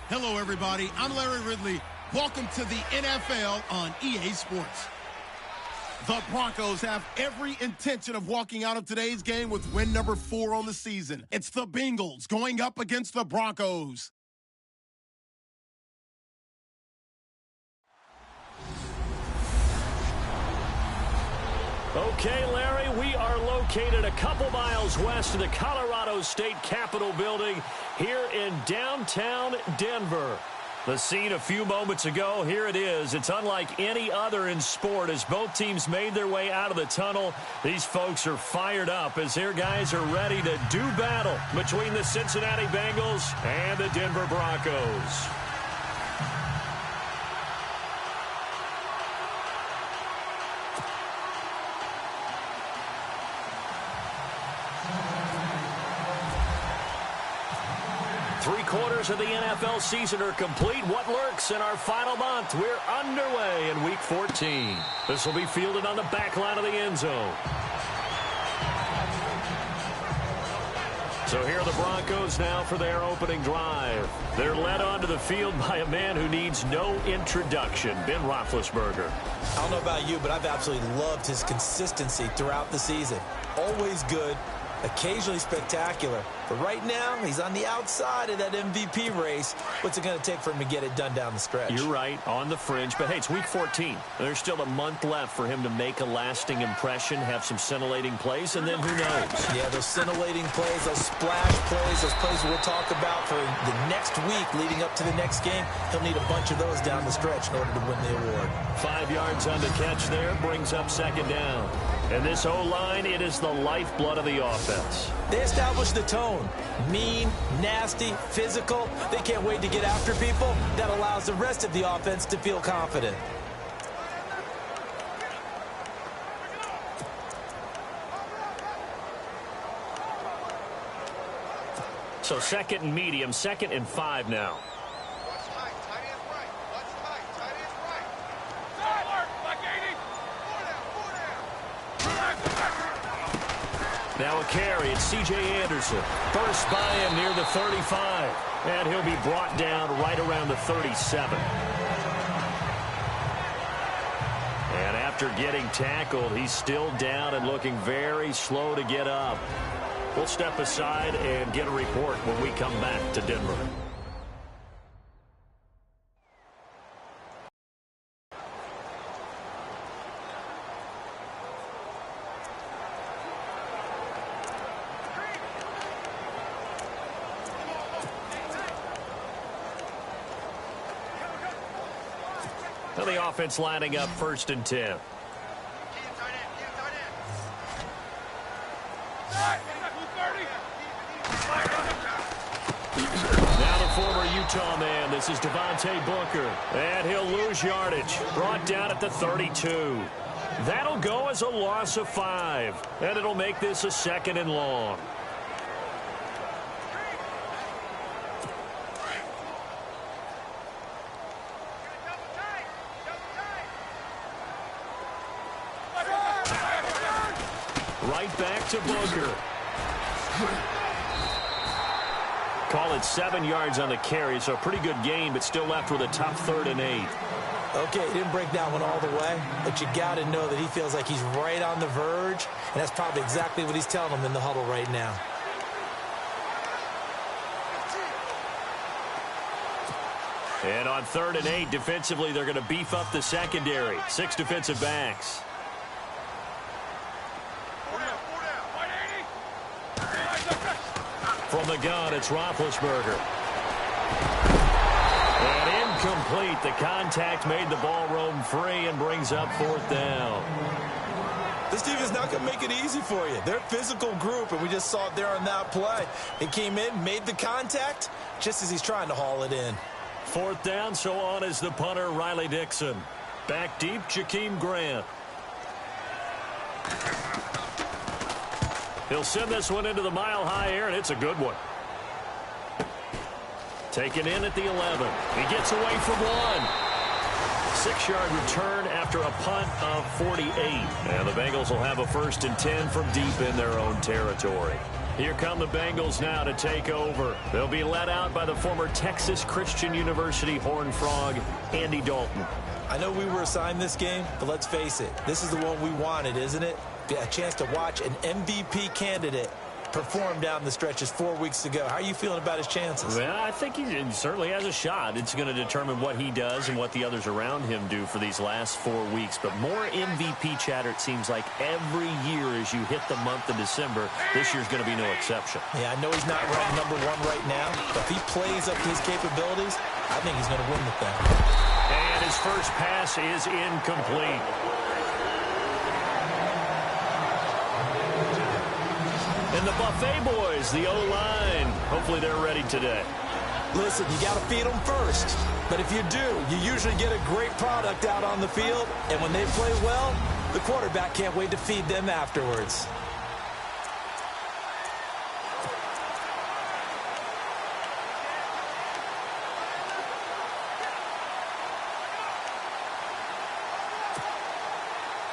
Hello, everybody. I'm Larry Ridley. Welcome to the NFL on EA Sports. The Broncos have every intention of walking out of today's game with win number 4 on the season. It's the Bengals going up against the Broncos. Okay, Larry, we are located a couple miles west of the Colorado State Capitol building here in downtown Denver. The scene a few moments ago, here it is. It's unlike any other in sport as both teams made their way out of the tunnel. These folks are fired up as their guys are ready to do battle between the Cincinnati Bengals and the Denver Broncos. Three-quarters of the NFL season are complete. What lurks in our final month? We're underway in Week 14. This will be fielded on the back line of the end zone. So here are the Broncos now for their opening drive. They're led onto the field by a man who needs no introduction, Ben Roethlisberger. I don't know about you, but I've absolutely loved his consistency throughout the season. Always good. Occasionally spectacular, but right now he's on the outside of that MVP race. What's it going to take for him to get it done down the stretch? You're right, on the fringe, but hey, it's Week 14. There's still a month left for him to make a lasting impression, have some scintillating plays, and then who knows? Yeah, those scintillating plays, those splash plays, those plays we'll talk about for the next week leading up to the next game. He'll need a bunch of those down the stretch in order to win the award. 5 yards on the catch there, brings up second down. And this O-line, it is the lifeblood of the offense. They establish the tone. Mean, nasty, physical. They can't wait to get after people. That allows the rest of the offense to feel confident. So second and medium, 2nd and 5 now. Now a carry, it's C.J. Anderson. First by him near the 35. And he'll be brought down right around the 37. And after getting tackled, he's still down and looking very slow to get up. We'll step aside and get a report when we come back to Denver. The offense lining up 1st and 10. Now the former Utah man. This is Devontae Booker. And he'll lose yardage. Brought down at the 32. That'll go as a loss of 5. And it'll make this a 2nd and long. Right back to Booker. Call it 7 yards on the carry, so a pretty good gain, but still left with a tough 3rd and 8. Okay, he didn't break that one all the way, but you got to know that he feels like he's right on the verge, and that's probably exactly what he's telling them in the huddle right now. And on 3rd and 8, defensively, they're going to beef up the secondary. 6 defensive backs. From the gun, it's Roethlisberger. And incomplete. The contact made the ball roam free and brings up 4th down. This team is not going to make it easy for you. They're a physical group, and we just saw it there on that play. He came in, made the contact, just as he's trying to haul it in. 4th down, so on is the punter, Riley Dixon. Back deep, Jakeem Grant. He'll send this one into the mile-high air, and it's a good one. Taken in at the 11. He gets away from one. 6-yard return after a punt of 48. And the Bengals will have a 1st and 10 from deep in their own territory. Here come the Bengals now to take over. They'll be led out by the former Texas Christian University Horned Frog, Andy Dalton. I know we were assigned this game, but let's face it, this is the one we wanted, isn't it? A chance to watch an MVP candidate perform down the stretches 4 weeks ago. How are you feeling about his chances? Well, I think he certainly has a shot. It's going to determine what he does and what the others around him do for these last 4 weeks. But more MVP chatter, it seems like, every year as you hit the month of December. This year's going to be no exception. Yeah, I know he's not ranked number 1 right now, but if he plays up to his capabilities, I think he's going to win the thing. And his first pass is incomplete. And the Buffet boys, the O-line, hopefully they're ready today. Listen, you got to feed them first. But if you do, you usually get a great product out on the field. And when they play well, the quarterback can't wait to feed them afterwards.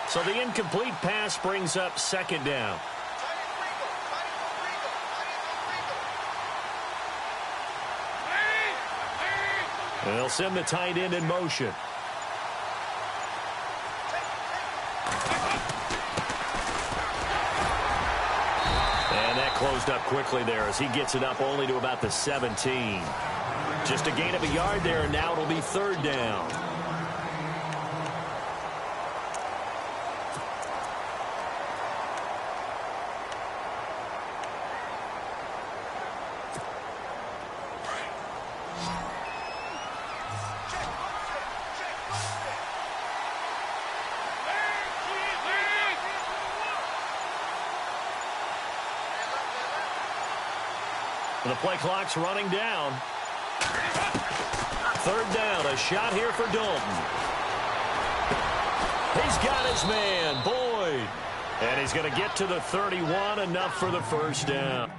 So the incomplete pass brings up second down. And they'll send the tight end in motion. And that closed up quickly there as he gets it up only to about the 17. Just a gain of a yard there, and now it'll be third down. The play clock's running down. Third down, a shot here for Dalton. He's got his man, Boyd. And he's going to get to the 31, enough for the first down.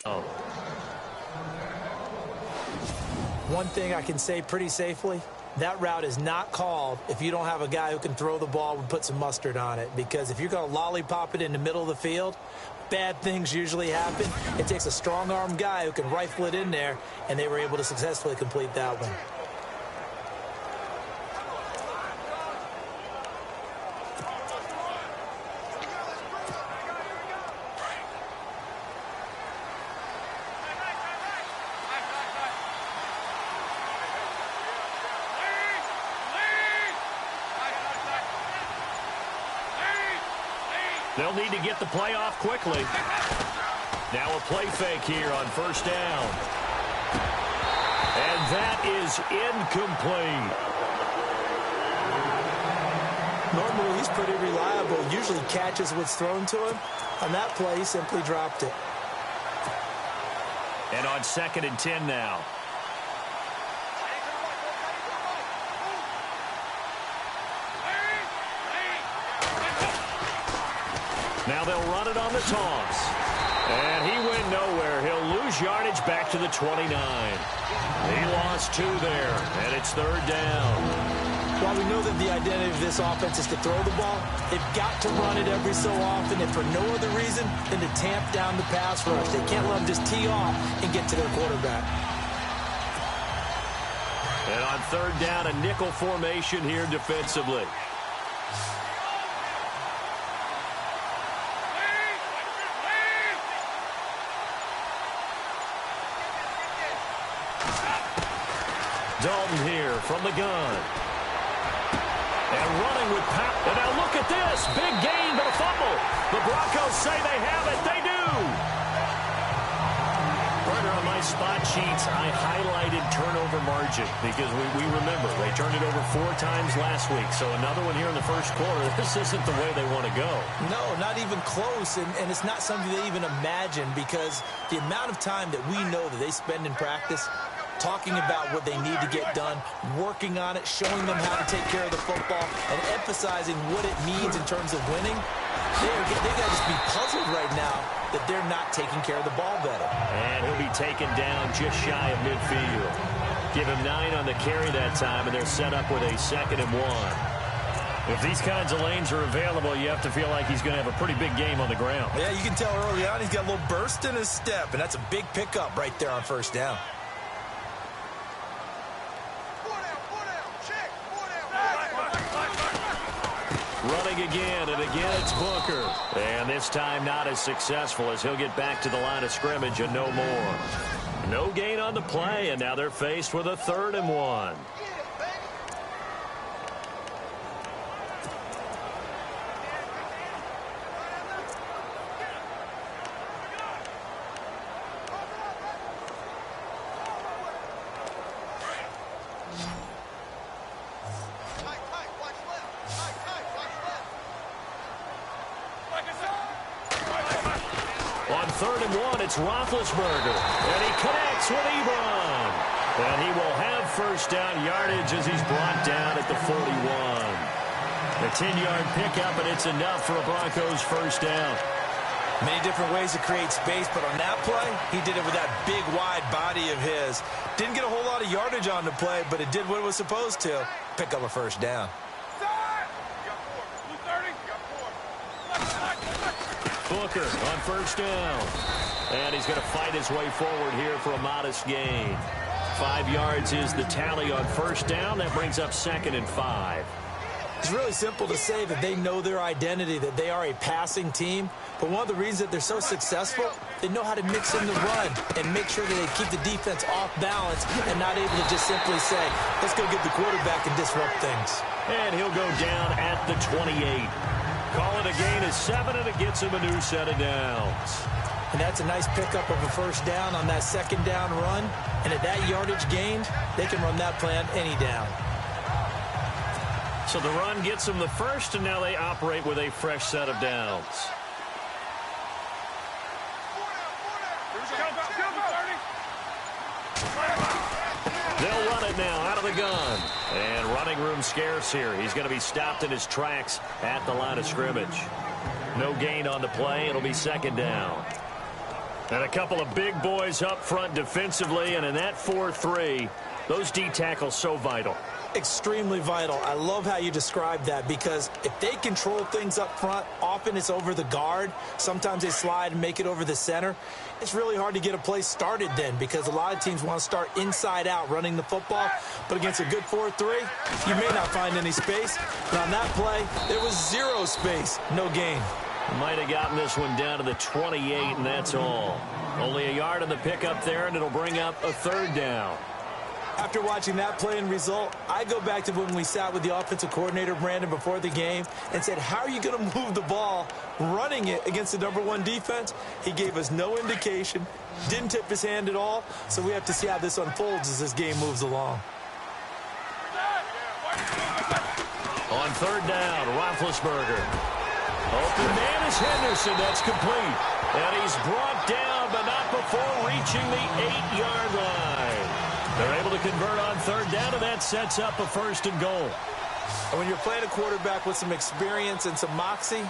Oh. One thing I can say pretty safely, that route is not called if you don't have a guy who can throw the ball and put some mustard on it. Because if you're going to lollipop it in the middle of the field, bad things usually happen. It takes a strong-arm guy who can rifle it in there, and they were able to successfully complete that one. They'll need to get the play off quickly. Now a play fake here on first down. And that is incomplete. Normally, he's pretty reliable. Usually catches what's thrown to him. On that play, he simply dropped it. And on 2nd and 10 now. Now they'll run it on the toss. And he went nowhere. He'll lose yardage back to the 29. He lost 2 there, and it's 3rd down. While we know that the identity of this offense is to throw the ball, they've got to run it every so often, and for no other reason than to tamp down the pass rush. They can't let them just tee off and get to their quarterback. And on 3rd down, a nickel formation here defensively. Dalton here from the gun. And running with power. And now look at this. Big gain, but a fumble. The Broncos say they have it. They do. Partner, on my spot sheets, I highlighted turnover margin because we remember they turned it over 4 times last week. So another one here in the first quarter. This isn't the way they want to go. No, not even close. And it's not something they even imagine because the amount of time that we know that they spend in practice talking about what they need to get done, working on it, showing them how to take care of the football, and emphasizing what it means in terms of winning. They got to just be puzzled right now that they're not taking care of the ball better. And he'll be taken down just shy of midfield. Give him 9 on the carry that time, and they're set up with a 2nd and 1. If these kinds of lanes are available, you have to feel like he's going to have a pretty big game on the ground. Yeah, you can tell early on he's got a little burst in his step, and that's a big pickup right there on first down. Running again, and again it's Booker. And this time not as successful as he'll get back to the line of scrimmage and no more. No gain on the play, and now they're faced with a 3rd and 1. On 3rd and 1, it's Roethlisberger, and he connects with Ebron. And he will have first down yardage as he's brought down at the 41. A 10-yard pickup, and it's enough for a Broncos first down. Many different ways to create space, but on that play, he did it with that big, wide body of his. Didn't get a whole lot of yardage on the play, but it did what it was supposed to. Pick up a first down. Booker on first down. And he's going to fight his way forward here for a modest gain. 5 yards is the tally on first down. That brings up 2nd and 5. It's really simple to say that they know their identity, that they are a passing team. But one of the reasons that they're so successful, they know how to mix in the run and make sure that they keep the defense off balance and not able to just simply say, let's go get the quarterback and disrupt things. And he'll go down at the 28. Call it a gain of 7, and it gets him a new set of downs. And that's a nice pickup of a first down on that 2nd down run. And at that yardage gained, they can run that play on any down. So the run gets them the first, and now they operate with a fresh set of downs. They'll run it now out of the gun. And running room scarce here. He's going to be stopped in his tracks at the line of scrimmage. No gain on the play. It'll be 2nd down. And a couple of big boys up front defensively, and in that 4-3, those D tackles so vital. Extremely vital. I love how you describe that, because if they control things up front, often it's over the guard. Sometimes they slide and make it over the center. It's really hard to get a play started then, because a lot of teams want to start inside out running the football. But against a good 4-3, you may not find any space. But on that play, there was zero space. No gain. Might have gotten this one down to the 28, and that's all. Only a yard on the pickup there, and it'll bring up a 3rd down. After watching that play and result, I go back to when we sat with the offensive coordinator, Brandon, before the game and said, how are you going to move the ball running it against the #1 defense? He gave us no indication, didn't tip his hand at all, so we have to see how this unfolds as this game moves along. On 3rd down, Roethlisberger. Open man is Henderson. That's complete. And he's brought down, but not before reaching the 8-yard line. They're able to convert on 3rd down, and that sets up a 1st and goal. And when you're playing a quarterback with some experience and some moxie,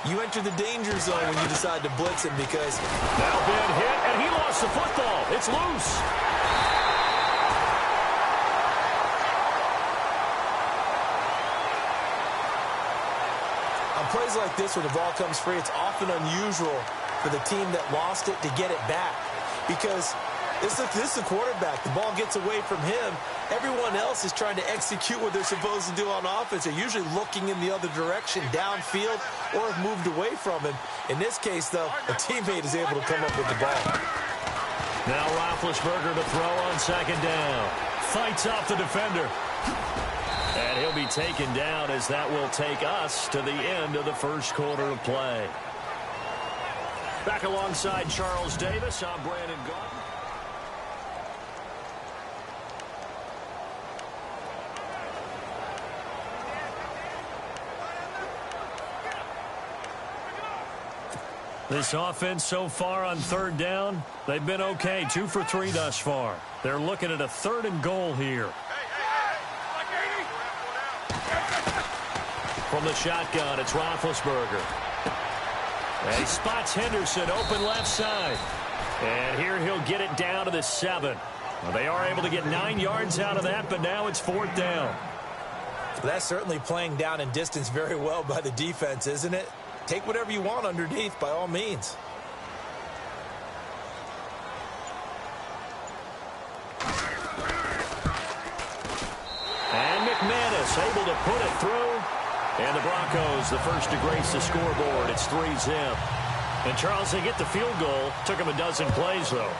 you enter the danger zone when you decide to blitz him, because now been hit, and he lost the football. It's loose. on plays like this, when the ball comes free, it's often unusual for the team that lost it to get it back, because this is a quarterback. The ball gets away from him. Everyone else is trying to execute what they're supposed to do on offense. They're usually looking in the other direction, downfield, or have moved away from him. In this case, though, a teammate is able to come up with the ball. Now Roethlisberger to throw on 2nd down. Fights off the defender. And he'll be taken down, as that will take us to the end of the first quarter of play. Back alongside Charles Davis, I'm Brandon Gaudin. This offense so far on 3rd down, they've been okay. 2 for 3 thus far. They're looking at a 3rd and goal here. From the shotgun, it's Roethlisberger. And he spots Henderson open left side. And here he'll get it down to the 7. Well, they are able to get 9 yards out of that, but now it's 4th down. Well, that's certainly playing down in distance very well by the defense, isn't it? Take whatever you want underneath, by all means. And McManus able to put it through. And the Broncos, the first to grace the scoreboard. It's 3-zip. And, Charles, they get the field goal. Took them a dozen plays, though.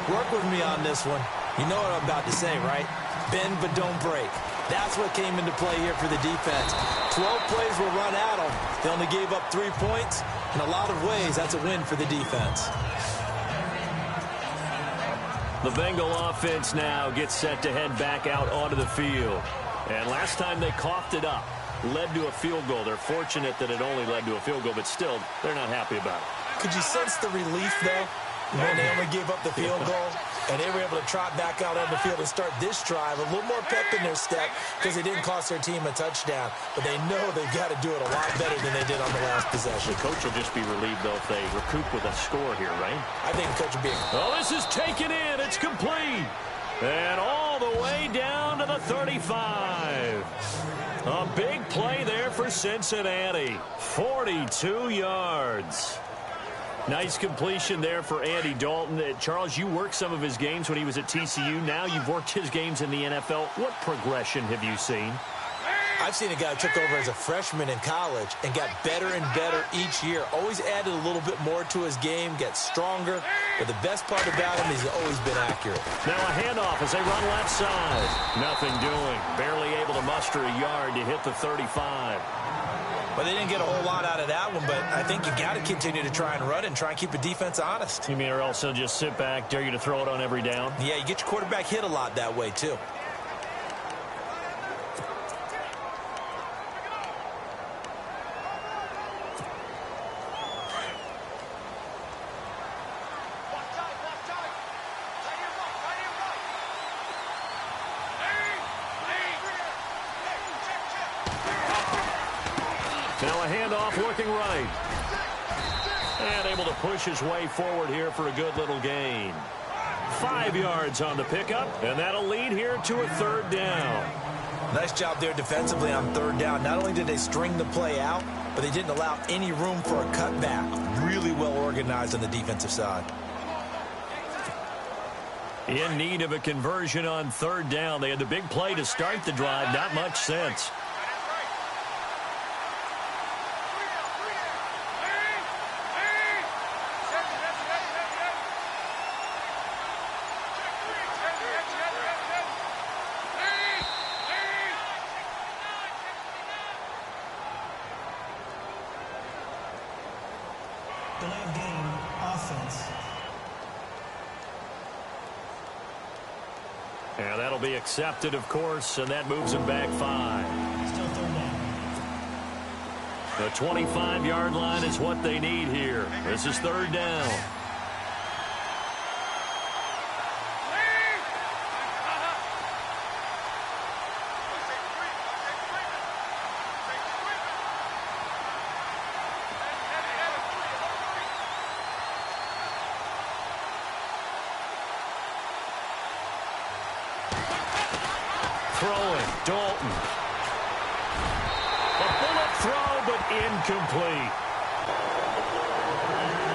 Work with me on this one. You know what I'm about to say, right? Bend but don't break. That's what came into play here for the defense. 12 plays were run at them. They only gave up 3 points. In a lot of ways, that's a win for the defense. The Bengal offense now gets set to head back out onto the field. And last time they coughed it up, led to a field goal. They're fortunate that it only led to a field goal, but still, they're not happy about it. Could you sense the relief, though, when they only gave up the field goal? And they were able to trot back out on the field and start this drive. A little more pep in their step because it didn't cost their team a touchdown. But they know they've got to do it a lot better than they did on the last possession. The coach will just be relieved, though, if they recoup with a score here, right? I think the coach will be. Oh, this is taken in. It's complete. And all the way down to the 35. A big play there for Cincinnati. 42 yards. Nice completion there for Andy Dalton. Charles, you worked some of his games when he was at TCU. Now you've worked his games in the NFL. What progression have you seen? I've seen a guy who took over as a freshman in college and got better and better each year. Always added a little bit more to his game, gets stronger. But the best part about him is he's always been accurate. Now a handoff as they run left side. Nothing doing. Barely able to muster a yard to hit the 35. But they didn't get a whole lot out of that one, but I think you got to continue to try and run and try and keep the defense honest. You mean or also just sit back, dare you to throw it on every down? Yeah, you get your quarterback hit a lot that way, too. Now a handoff working right. And able to push his way forward here for a good little gain. 5 yards on the pickup, and that'll lead here to a third down. Nice job there defensively on third down. Not only did they string the play out, but they didn't allow any room for a cutback. Really well organized on the defensive side. In need of a conversion on third down. They had the big play to start the drive. Not much sense. Delay game, offense. And that'll be accepted, of course, and that moves him back 5. Still third down. The 25-yard line is what they need here. This is third down. Throwing, Dalton. A bullet throw, but incomplete.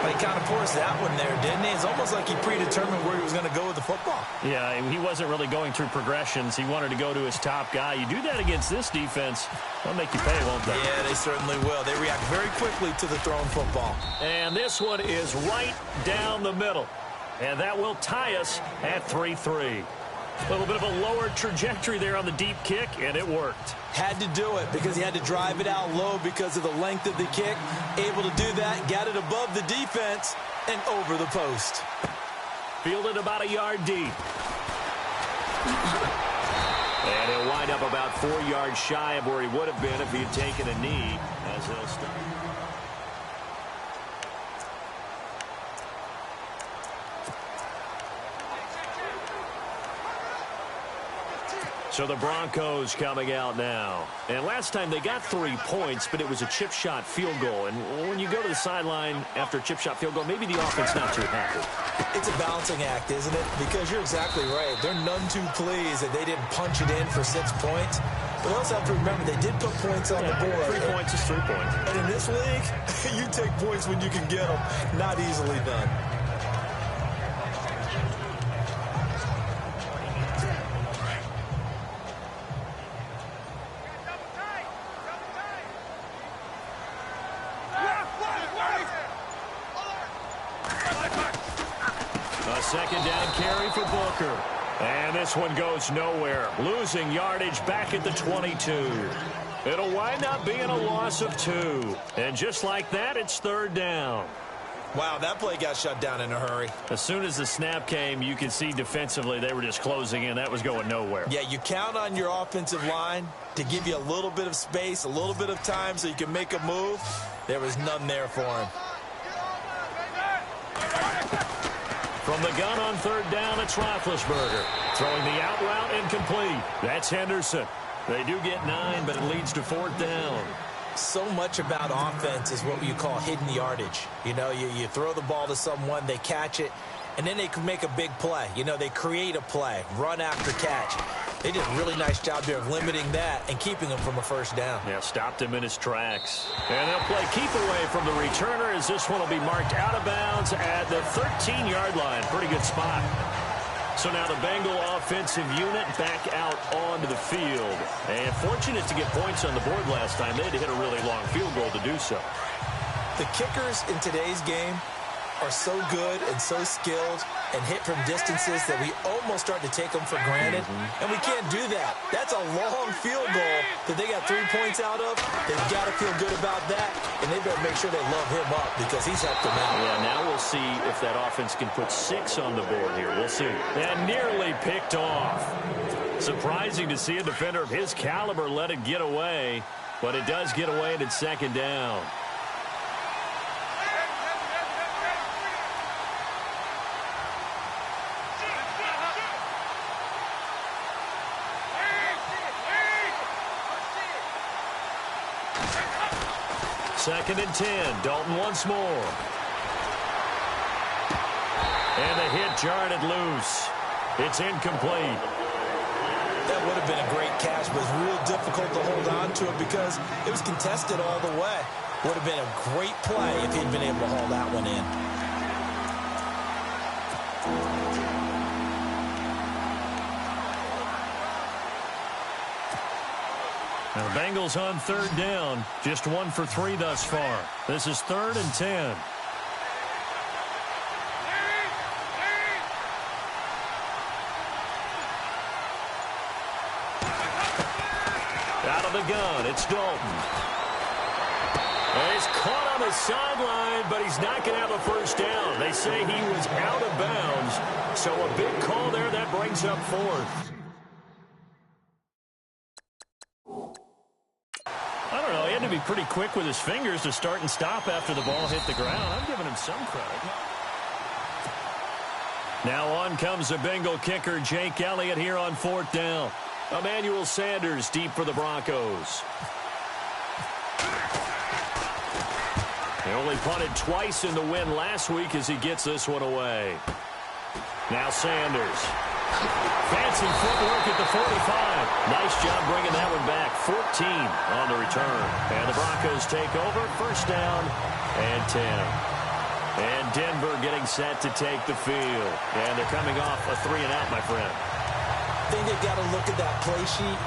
He kind of forced that one there, didn't he? It's almost like he predetermined where he was going to go with the football. Yeah, he wasn't really going through progressions. He wanted to go to his top guy. You do that against this defense, they'll make you pay, won't they? Yeah, they certainly will. They react very quickly to the thrown football. And this one is right down the middle. And that will tie us at 3-3. A little bit of a lower trajectory there on the deep kick, and it worked. Had to do it because he had to drive it out low because of the length of the kick. Able to do that, got it above the defense and over the post. Fielded about a yard deep. And he'll wind up about 4 yards shy of where he would have been if he had taken a knee as he'll start. So the Broncos coming out now. And last time they got 3 points, but it was a chip shot field goal. And when you go to the sideline after a chip shot field goal, maybe the offense not too happy. It's a balancing act, isn't it? Because you're exactly right. They're none too pleased that they didn't punch it in for 6 points. But also have to remember they did put points on the board. 3 points is 3 points. And in this league, you take points when you can get them. Not easily done. A second down carry for Booker. And this one goes nowhere. Losing yardage back at the 22. It'll wind up being a loss of 2. And just like that, it's third down. Wow, that play got shut down in a hurry. As soon as the snap came, you can see defensively they were just closing in. That was going nowhere. Yeah, you count on your offensive line to give you a little bit of space, a little bit of time so you can make a move. There was none there for him. From the gun on third down, it's Roethlisberger. Throwing the out route incomplete. That's Henderson. They do get 9, but it leads to fourth down. So much about offense is what you call hidden yardage. You know, you throw the ball to someone, they catch it, and then they can make a big play. You know, they create a play, run after catch. They did a really nice job there of limiting that and keeping him from a first down. Yeah, stopped him in his tracks. And they'll play keep away from the returner as this one will be marked out of bounds at the 13-yard line. Pretty good spot. So now the Bengal offensive unit back out onto the field. And fortunate to get points on the board last time. They had to hit a really long field goal to do so. The kickers in today's game are so good and so skilled and hit from distances that we almost start to take them for granted. And we can't do that. That's a long field goal that they got 3 points out of. They've got to feel good about that, and they better make sure they love him up because he's helped them out. Yeah, now we'll see if that offense can put 6 on the board here. We'll see. And nearly picked off. Surprising to see a defender of his caliber let it get away, but it does get away and it's second down. Second and 10. Dalton once more. And the hit jarred it loose. It's incomplete. That would have been a great catch, but it's real difficult to hold on to it because it was contested all the way. Would have been a great play if he'd been able to haul that one in. Now the Bengals on third down. Just 1 for 3 thus far. This is 3rd and 10. Out of the gun, it's Dalton. And he's caught on the sideline, but he's not going to have a first down. They say he was out of bounds, so a big call there that brings up 4th. I don't know, he had to be pretty quick with his fingers to start and stop after the ball hit the ground. I'm giving him some credit. Now on comes the Bengal kicker, Jake Elliott, here on 4th down. Emmanuel Sanders deep for the Broncos. He only punted twice in the win last week as he gets this one away. Now Sanders. Fancy footwork at the 45. Nice job bringing that one back. 14 on the return. And the Broncos take over. First down and 10. And Denver getting set to take the field. And they're coming off a 3-and-out, my friend. I think they've got to look at that play sheet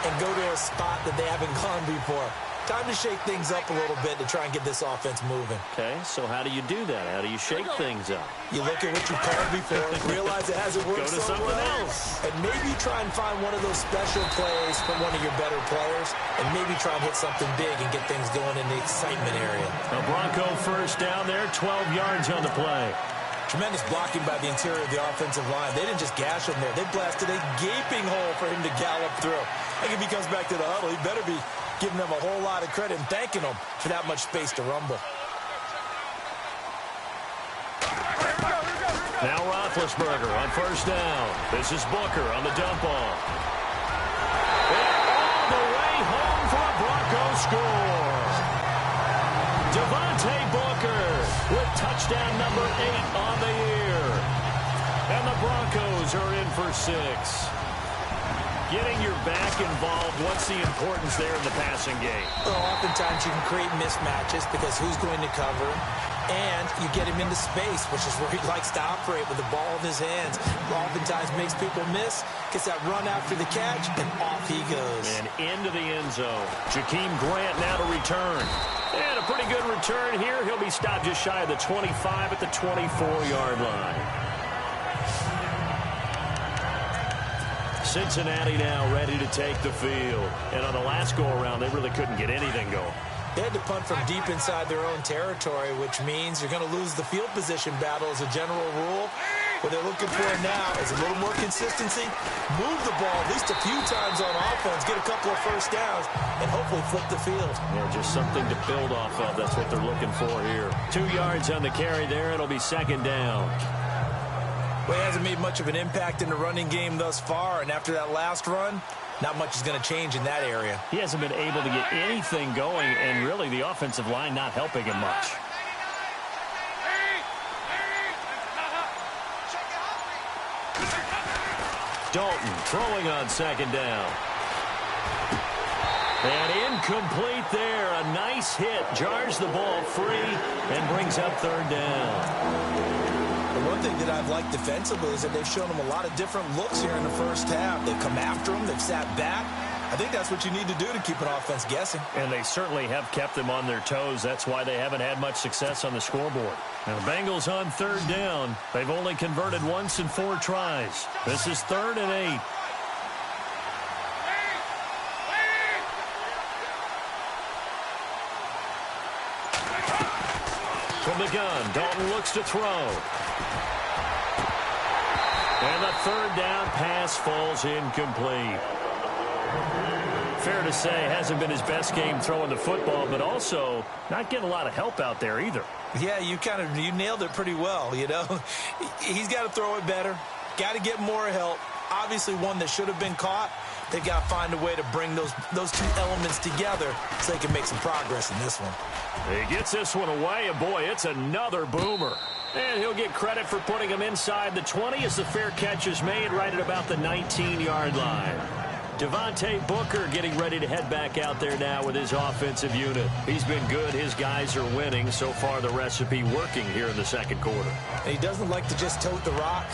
and go to a spot that they haven't gone before. Time to shake things up a little bit to try and get this offense moving. Okay, so how do you do that? How do you shake things up? You look at what you called before, realize it hasn't worked Go to so something well, else. and maybe try and find one of those special plays from one of your better players, and maybe try and hit something big and get things going in the excitement area. A Bronco first down there, 12 yards on the play. Tremendous blocking by the interior of the offensive line. They didn't just gash him there. They blasted a gaping hole for him to gallop through. I think if he comes back to the huddle, he better be giving them a whole lot of credit and thanking them for that much space to rumble. Now Roethlisberger on first down. This is Booker on the dump off. And all the way home for a Bronco score. Devontae Booker with touchdown number 8 on the year. And the Broncos are in for 6. Getting your back involved, what's the importance there in the passing game? Well, oftentimes you can create mismatches because who's going to cover, and you get him into space, which is where he likes to operate with the ball in his hands. Oftentimes makes people miss, gets that run after the catch, and off he goes. And into the end zone. Jakeem Grant now to return. And a pretty good return here. He'll be stopped just shy of the 25 at the 24-yard line. Cincinnati now ready to take the field. And on the last go-around, they really couldn't get anything going. They had to punt from deep inside their own territory, which means you're going to lose the field position battle as a general rule. What they're looking for now is a little more consistency, move the ball at least a few times on offense, get a couple of first downs, and hopefully flip the field. Yeah, just something to build off of. That's what they're looking for here. 2 yards on the carry there. It'll be second down. Well, he hasn't made much of an impact in the running game thus far, and after that last run, not much is going to change in that area. He hasn't been able to get anything going, and really the offensive line not helping him much. Dalton throwing on second down. And incomplete there. A nice hit. Jars the ball free and brings up third down. The one thing that I've liked defensively is that they've shown him a lot of different looks here in the first half. They've come after him. They've sat back. I think that's what you need to do to keep an offense guessing. And they certainly have kept them on their toes. That's why they haven't had much success on the scoreboard. Now, the Bengals on third down. They've only converted once in 4 tries. This is 3rd and 8. From the gun, Dalton looks to throw. And the third down pass falls incomplete. Fair to say, hasn't been his best game throwing the football, but also not getting a lot of help out there either. Yeah, you nailed it pretty well, you know. He's got to throw it better. Got to get more help. Obviously one that should have been caught. They've got to find a way to bring those 2 elements together so they can make some progress in this one. He gets this one away, and boy, it's another boomer. And he'll get credit for putting him inside the 20 as the fair catch is made right at about the 19-yard line. Devontae Booker getting ready to head back out there now with his offensive unit. He's been good. His guys are winning. So far, the recipe working here in the second quarter. And he doesn't like to just tote the rock.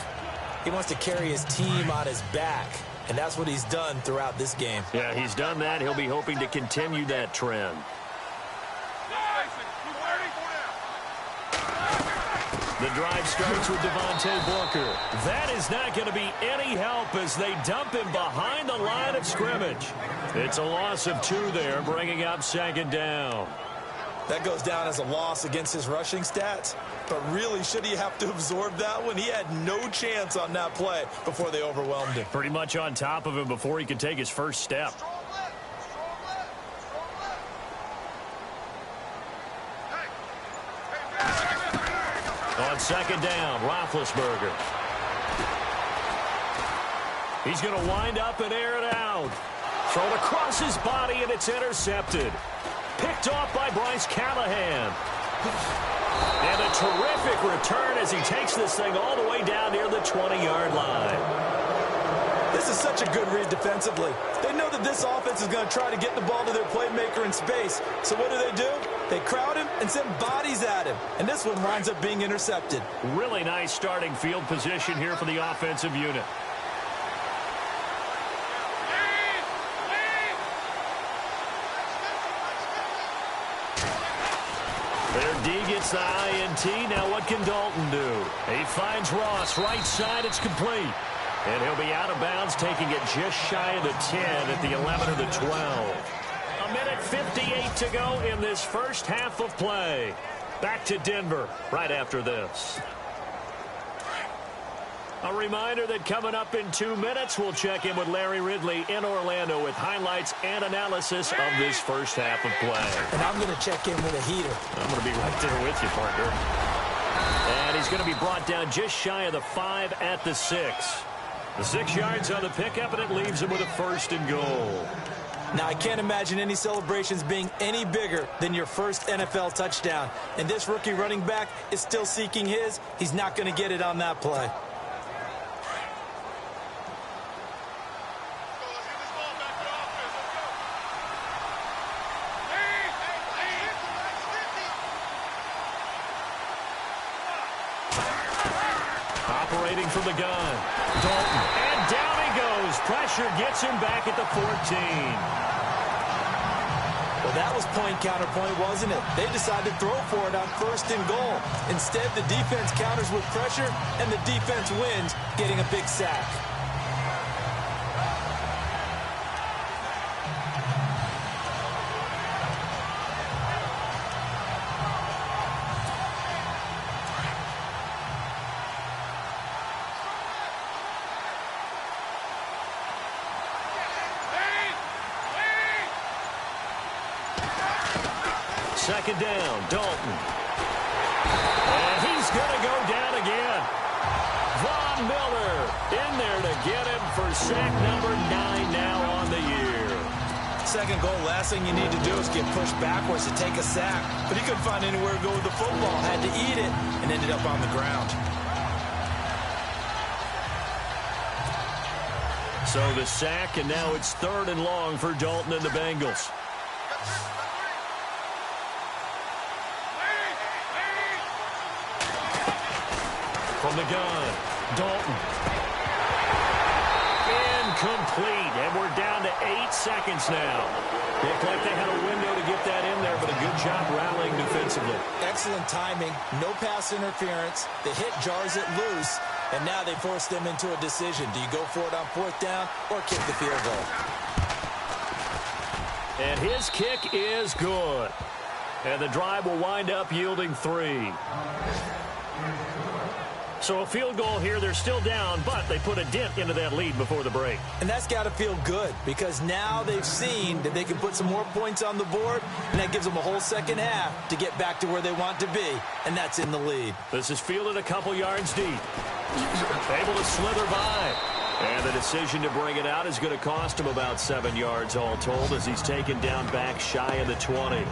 He wants to carry his team on his back. And that's what he's done throughout this game. Yeah, he's done that. He'll be hoping to continue that trend. The drive starts with Devontae Booker. That is not going to be any help as they dump him behind the line of scrimmage. It's a loss of 2 there, bringing up second down. That goes down as a loss against his rushing stats. But really, should he have to absorb that one? He had no chance on that play before they overwhelmed him. Pretty much on top of him before he could take his first step. On second down, Roethlisberger. He's going to wind up and air it out. Thrown across his body, and it's intercepted. Picked off by Bryce Callahan. And a terrific return as he takes this thing all the way down near the 20-yard line. This is such a good read defensively. They know that this offense is going to try to get the ball to their playmaker in space. So what do? They crowd him and send bodies at him. And this one winds up being intercepted. Really nice starting field position here for the offensive unit. Their D gets the INT. Now what can Dalton do? He finds Ross. Right side, it's complete. And he'll be out of bounds, taking it just shy of the 10 at the 11 or the 12. A minute 58 to go in this first half of play. Back to Denver right after this. A reminder that coming up in 2 minutes, we'll check in with Larry Ridley in Orlando with highlights and analysis of this first half of play. And I'm going to check in with a heater. I'm going to be right there with you, partner. And he's going to be brought down just shy of the 5 at the 6. The 6 yards on the pickup, and it leaves him with a 1st and goal. Now, I can't imagine any celebrations being any bigger than your first NFL touchdown. And this rookie running back is still seeking his. He's not going to get it on that play. Operating from the gun. Dalton. And down he goes. Pressure gets him back at the 14. Well, that was point counterpoint, wasn't it? They decided to throw for it on 1st and goal. Instead, the defense counters with pressure, and the defense wins, getting a big sack. Second down, Dalton. And he's going to go down again. Von Miller in there to get him for sack number 9 now on the year. Second goal, last thing you need to do is get pushed backwards to take a sack. But he couldn't find anywhere to go with the football. Had to eat it and ended up on the ground. So the sack, and now it's 3rd and long for Dalton and the Bengals. From the gun, Dalton. Incomplete, and we're down to 8 seconds now. Looked like they had a window to get that in there, but a good job rallying defensively. Excellent timing, no pass interference. The hit jars it loose, and now they force them into a decision. Do you go for it on 4th down or kick the field goal? And his kick is good. And the drive will wind up yielding 3. So a field goal here, they're still down, but they put a dent into that lead before the break. And that's got to feel good because now they've seen that they can put some more points on the board, and that gives them a whole second half to get back to where they want to be, and that's in the lead. This is fielded a couple yards deep. Able to slither by. And the decision to bring it out is going to cost him about 7 yards all told as he's taken down back shy of the 20.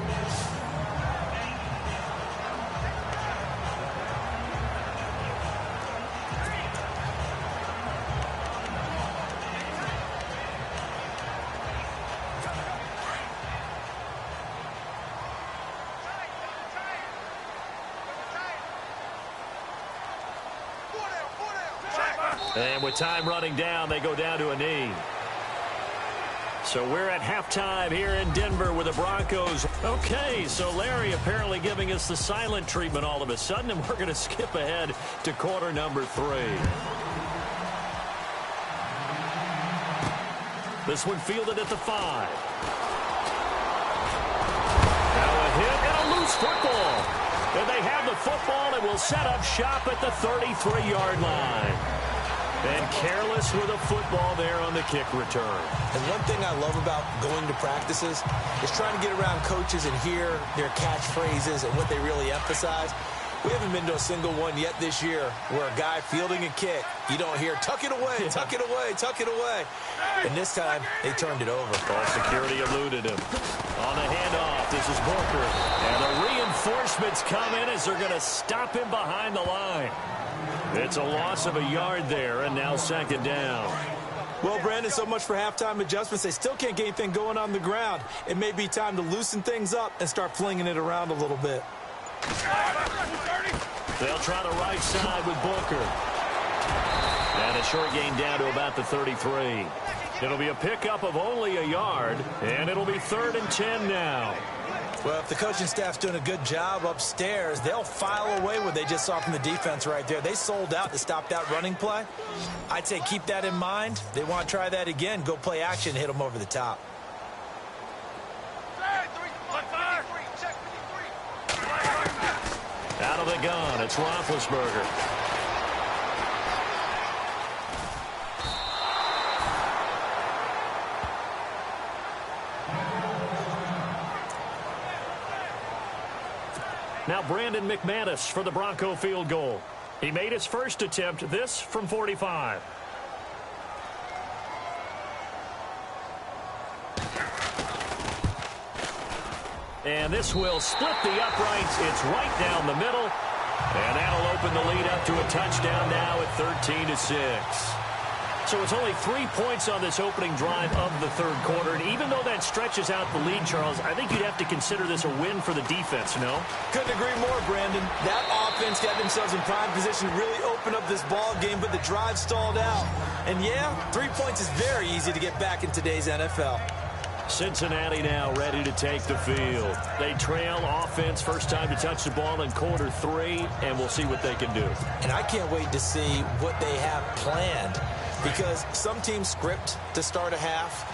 And with time running down, they go down to a knee. So we're at halftime here in Denver with the Broncos. Okay, so Larry apparently giving us the silent treatment all of a sudden, and we're going to skip ahead to quarter number 3. This one fielded at the 5. Now a hit and a loose football. And they have the football and will set up shop at the 33-yard line. And careless with a football there on the kick return. And one thing I love about going to practices is trying to get around coaches and hear their catchphrases and what they really emphasize. We haven't been to a single one yet this year where a guy fielding a kick, you don't hear, tuck it away, tuck it away, tuck it away. And this time, they turned it over. Ball security eluded him. On the handoff, this is Booker. And the reinforcements come in as they're going to stop him behind the line. It's a loss of a yard there, and now second down. Well, Brandon, so much for halftime adjustments. They still can't get anything going on the ground. It may be time to loosen things up and start flinging it around a little bit. They'll try the right side with Booker. And a short gain down to about the 33. It'll be a pickup of only a yard, and it'll be 3rd and 10 now. Well, if the coaching staff's doing a good job upstairs, they'll file away what they just saw from the defense right there. They sold out to stop that running play. I'd say keep that in mind. They want to try that again. Go play action, hit them over the top. Out of the gun, it's Roethlisberger. Now Brandon McManus for the Bronco field goal. He made his first attempt, this from 45. And this will split the uprights. It's right down the middle. And that'll open the lead up to a touchdown now at 13-6. So it's only 3 points on this opening drive of the third quarter. And even though that stretches out the lead, Charles, I think you'd have to consider this a win for the defense, no? Couldn't agree more, Brandon. That offense got themselves in prime position to really open up this ball game, but the drive stalled out. And yeah, 3 points is very easy to get back in today's NFL. Cincinnati now ready to take the field. They trail offense, first time to touch the ball in quarter 3, and we'll see what they can do. And I can't wait to see what they have planned, because some teams script to start a half.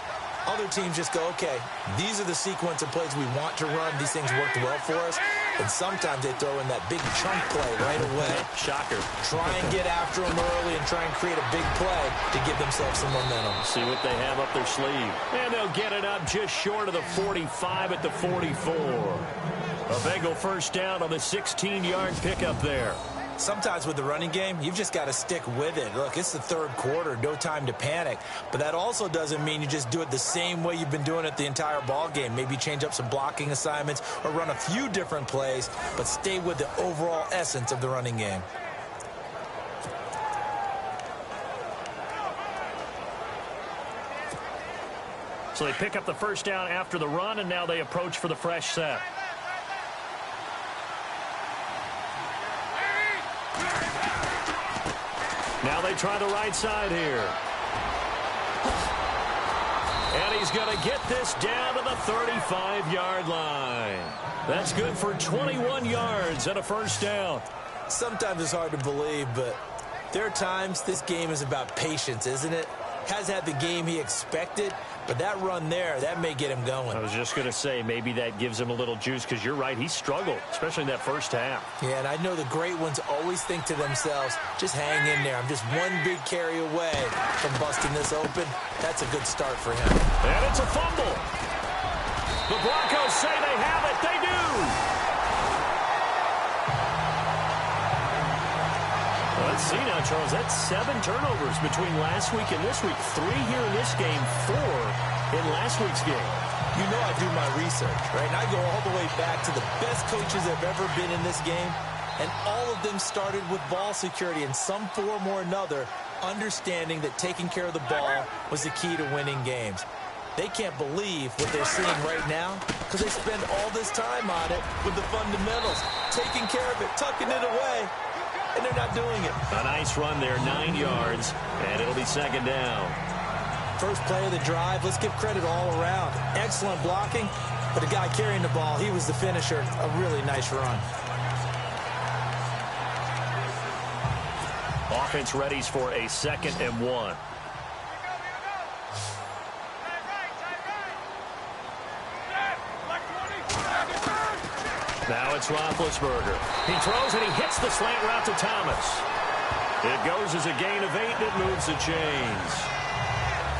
Other teams just go, okay, these are the sequence of plays we want to run. These things worked well for us. And sometimes they throw in that big chunk play right away. Shocker. Try and get after them early and try and create a big play to give themselves some momentum. See what they have up their sleeve. And they'll get it up just short of the 45 at the 44. A Bengal first down on the 16-yard pickup there. Sometimes with the running game, you've just got to stick with it. Look, it's the third quarter, no time to panic. But that also doesn't mean you just do it the same way you've been doing it the entire ball game. Maybe change up some blocking assignments or run a few different plays, but stay with the overall essence of the running game. So they pick up the first down after the run, and now they approach for the fresh set. Now they try the right side here. And he's going to get this down to the 35-yard line. That's good for 21 yards and a first down. Sometimes it's hard to believe, but there are times this game is about patience, isn't it? Has had the game he expected, but that run there, that may get him going. I was just going to say, maybe that gives him a little juice, because you're right, he struggled, especially in that first half. Yeah, and I know the great ones always think to themselves, just hang in there. I'm just one big carry away from busting this open. That's a good start for him. And it's a fumble. The Broncos say they have it. They do. Let's see now, Charles. That's 7 turnovers between last week and this week. 3 here in this game, 4 in last week's game. You know I do my research, right? And I go all the way back to the best coaches that have ever been in this game. And all of them started with ball security in some form or another, understanding that taking care of the ball was the key to winning games. They can't believe what they're seeing right now because they spend all this time on it with the fundamentals, taking care of it, tucking it away. And they're not doing it. A nice run there, 9 yards, and it'll be second down. First play of the drive, let's give credit all around. Excellent blocking, but the guy carrying the ball, he was the finisher. A really nice run. Offense readies for a 2nd and 1. Now it's Roethlisberger. He throws and he hits the slant route to Thomas. It goes as a gain of 8 and it moves the chains.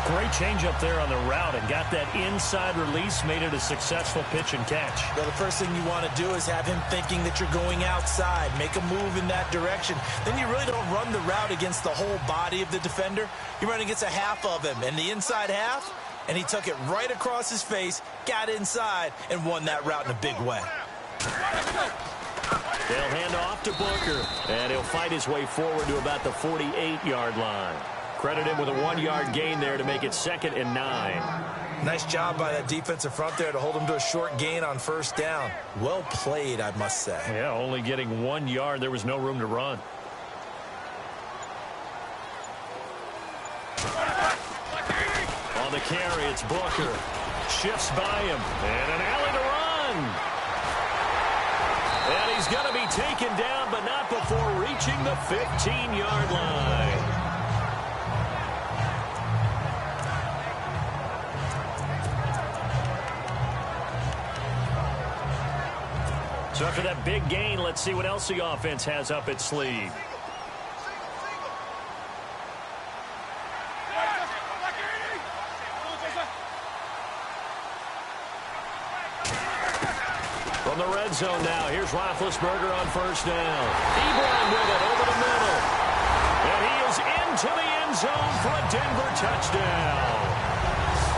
Great change up there on the route and got that inside release, made it a successful pitch and catch. Well, the first thing you want to do is have him thinking that you're going outside, make a move in that direction. Then you really don't run the route against the whole body of the defender. You run against a half of him, and the inside half, and he took it right across his face, got inside, and won that route in a big way. They'll hand off to Booker, and he'll fight his way forward to about the 48-yard line. Credit him with a 1-yard gain there to make it 2nd and 9. Nice job by that defensive front there to hold him to a short gain on first down. Well played, I must say. Yeah, only getting 1 yard. There was no room to run. On the carry, it's Booker. Shifts by him, and an alley to run. And he's going to be taken down, but not before reaching the 15-yard line. So after that big gain, let's see what else the offense has up its sleeve. From the red zone now, here's Roethlisberger on first down. Ebron with it over the middle. And he is into the end zone for a Denver touchdown.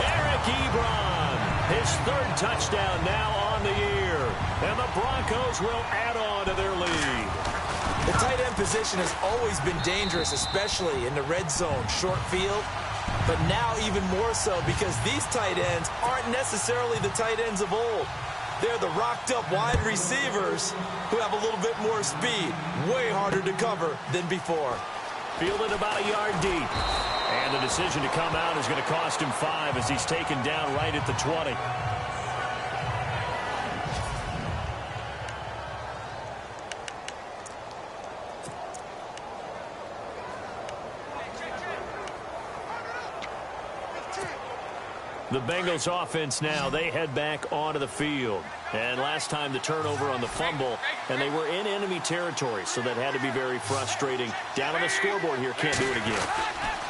Eric Ebron, his 3rd touchdown now on the year. And the Broncos will add on to their lead. The tight end position has always been dangerous, especially in the red zone, short field. But now even more so because these tight ends aren't necessarily the tight ends of old. They're the rocked-up wide receivers who have a little bit more speed. Way harder to cover than before. Fielded about a yard deep. And the decision to come out is going to cost him 5 as he's taken down right at the 20. The Bengals offense now, they head back onto the field. And last time the turnover on the fumble, and they were in enemy territory, so that had to be very frustrating. Down on the scoreboard here, can't do it again.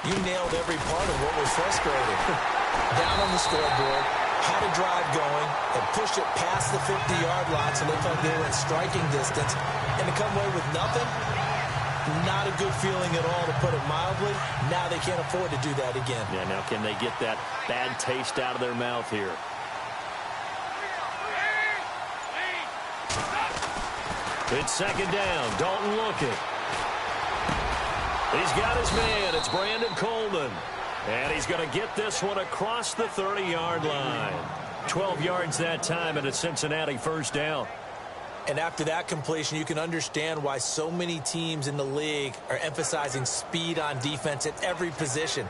You nailed every part of what was frustrating. Down on the scoreboard, had a drive going, and pushed it past the 50-yard line so they felt they were in striking distance, and to come away with nothing, not a good feeling at all, to put it mildly. Now they can't afford to do that again. Yeah, now can they get that bad taste out of their mouth here? It's second down. Dalton looking. He's got his man. It's Brandon Coleman. And he's going to get this one across the 30-yard line. 12 yards that time, and a Cincinnati first down. And after that completion, you can understand why so many teams in the league are emphasizing speed on defense at every position.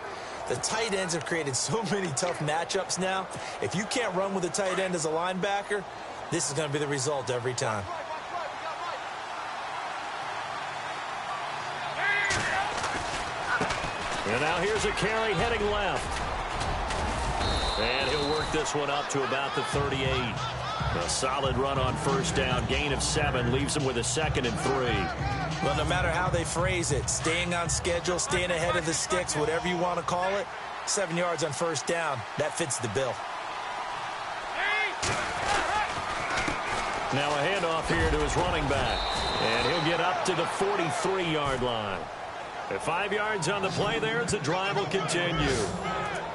The tight ends have created so many tough matchups now. If you can't run with a tight end as a linebacker, this is going to be the result every time. And now here's a carry heading left. And he'll work this one up to about the 38. A solid run on first down. Gain of 7 leaves him with a 2nd and 3. Well, no matter how they phrase it, staying on schedule, staying ahead of the sticks, whatever you want to call it, 7 yards on first down, that fits the bill. Now a handoff here to his running back. And he'll get up to the 43-yard line. At 5 yards on the play there, the drive will continue.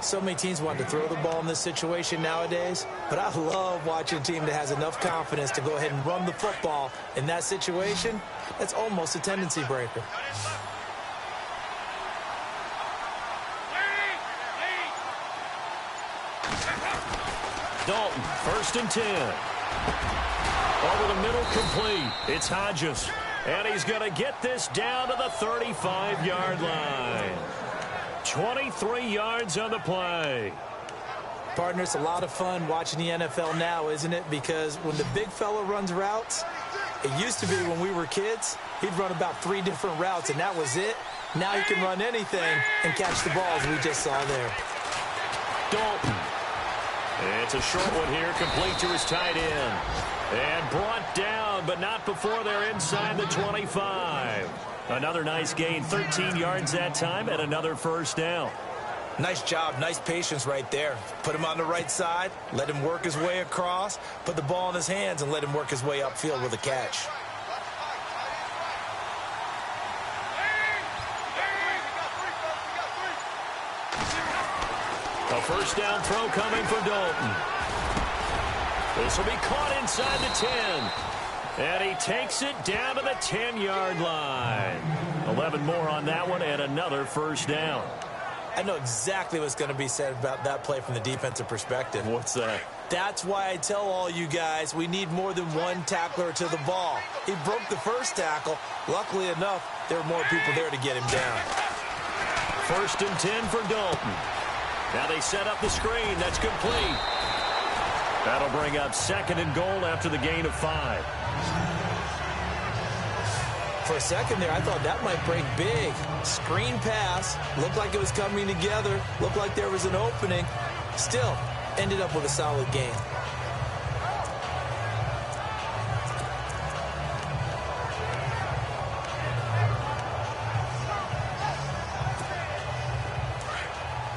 So many teams want to throw the ball in this situation nowadays, but I love watching a team that has enough confidence to go ahead and run the football in that situation. That's almost a tendency breaker. Dalton, 1st and 10. Over the middle, complete. It's Hodges. And he's going to get this down to the 35-yard line. 23 yards on the play. Partner, it's a lot of fun watching the NFL now, isn't it? Because when the big fella runs routes, it used to be when we were kids, he'd run about 3 different routes, and that was it. Now he can run anything and catch the balls we just saw there. Dalton. It's a short one here, complete to his tight end. And brought down, but not before they're inside the 25. Another nice gain, 13 yards that time, and another first down. Nice job, nice patience right there. Put him on the right side, let him work his way across, put the ball in his hands, and let him work his way upfield with a catch. A first down throw coming for Dalton. This will be caught inside the 10. And he takes it down to the 10-yard line. 11 more on that one and another first down. I know exactly what's going to be said about that play from the defensive perspective. What's that? That's why I tell all you guys we need more than one tackler to the ball. He broke the first tackle. Luckily enough, there were more people there to get him down. First and 10 for Dalton. Now they set up the screen. That's complete. That'll bring up second and goal after the gain of 5. For a second there, I thought that might break big. Screen pass. Looked like it was coming together. Looked like there was an opening. Still, ended up with a solid gain.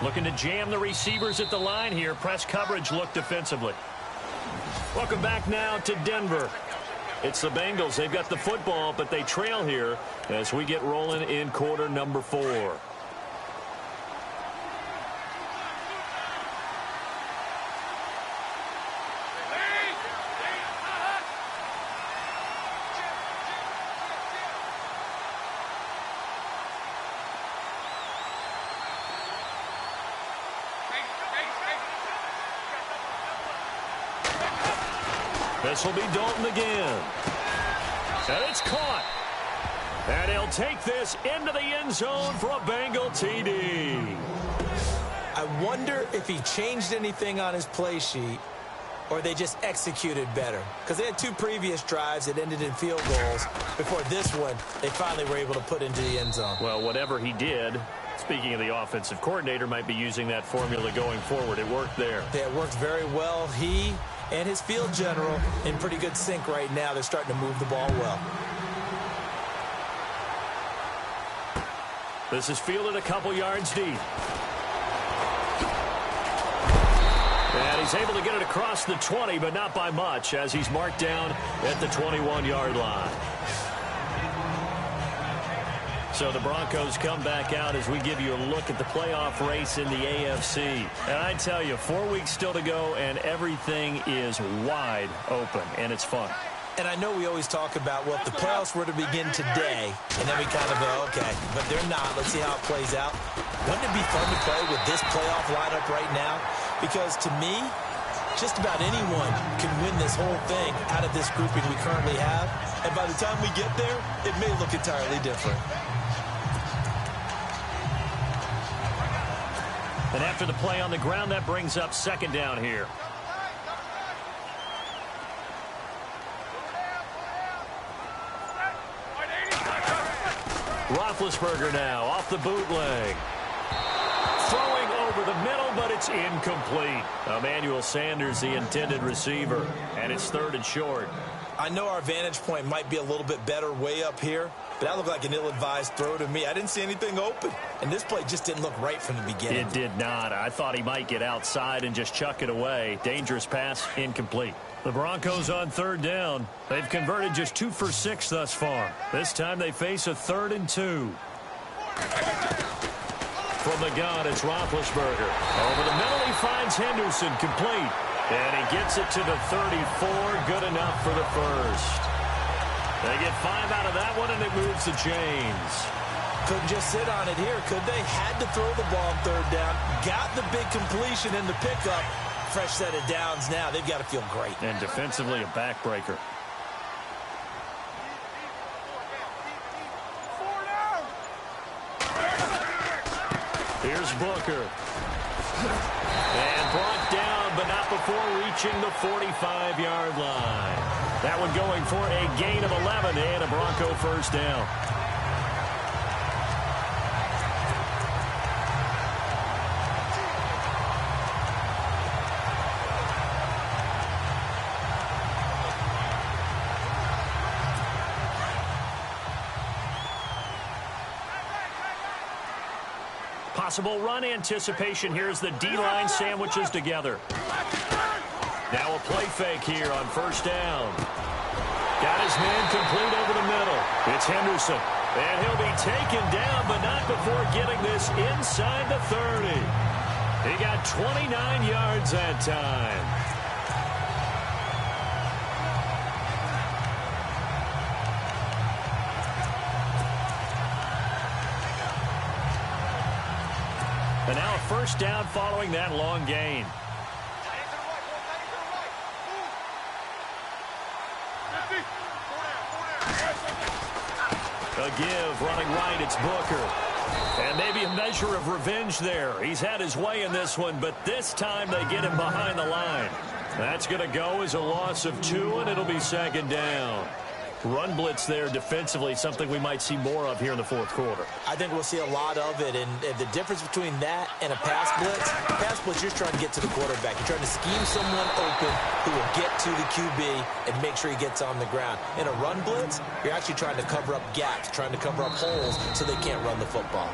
Looking to jam the receivers at the line here. Press coverage look defensively. Welcome back now to Denver. It's the Bengals. They've got the football, but they trail here as we get rolling in quarter number 4. This will be Dalton again. And it's caught. And he'll take this into the end zone for a Bengal TD. I wonder if he changed anything on his play sheet or they just executed better. Because they had 2 previous drives that ended in field goals. Before this one, they finally were able to put into the end zone. Well, whatever he did, speaking of the offensive coordinator, might be using that formula going forward. It worked there. Yeah, it worked very well. He and his field general in pretty good sync right now. They're starting to move the ball well. This is fielded a couple yards deep. And he's able to get it across the 20, but not by much, as he's marked down at the 21-yard line. So the Broncos come back out as we give you a look at the playoff race in the AFC. And I tell you, 4 weeks still to go, and everything is wide open, and it's fun. And I know we always talk about, well, if the playoffs were to begin today, and then we kind of go, okay, but they're not. Let's see how it plays out. Wouldn't it be fun to play with this playoff lineup right now? Because to me, just about anyone can win this whole thing out of this grouping we currently have. And by the time we get there, it may look entirely different. And after the play on the ground, that brings up second down here. Roethlisberger now off the bootleg. Throwing over the middle, but it's incomplete. Emmanuel Sanders, the intended receiver, and it's third and short. I know our vantage point might be a little bit better way up here, but that looked like an ill-advised throw to me. I didn't see anything open, and this play just didn't look right from the beginning. It did not. I thought he might get outside and just chuck it away. Dangerous pass, incomplete. The Broncos on third down. They've converted just 2 for 6 thus far. This time they face a 3rd and 2. From the gun, it's Roethlisberger. Over the middle, he finds Henderson, complete. And he gets it to the 34, good enough for the first. They get 5 out of that one, and it moves the chains. Couldn't just sit on it here, could they? Had to throw the ball on third down. Got the big completion in the pickup. Fresh set of downs now. They've got to feel great. And defensively, a backbreaker. Here's Booker. And brought down, but not before reaching the 45-yard line. That one going for a gain of 11 and a Bronco first down. Possible run anticipation. Here's the D-line sandwiches together. Now a play fake here on first down. Got his man complete over the middle. It's Henderson. And he'll be taken down, but not before getting this inside the 30. He got 29 yards that time. And now a first down following that long gain. A give, running right, it's Booker. And maybe a measure of revenge there. He's had his way in this one, but this time they get him behind the line. That's going to go as a loss of 2, and it'll be second down. Run blitz there defensively, something we might see more of here in the fourth quarter. I think we'll see a lot of it, and the difference between that and a pass blitz, you're trying to get to the quarterback. You're trying to scheme someone open who will get to the QB and make sure he gets on the ground. In a run blitz, you're actually trying to cover up gaps, trying to cover up holes so they can't run the football.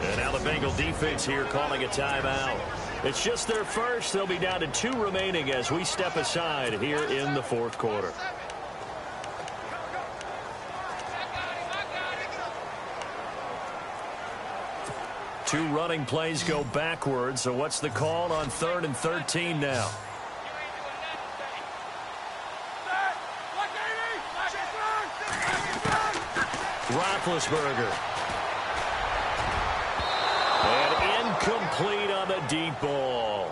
And now the Bengal defense here calling a timeout. It's just their first. They'll be down to 2 remaining as we step aside here in the fourth quarter. Two running plays go backwards, so what's the call on 3rd and 13 now? Roethlisberger. And incomplete on the deep ball.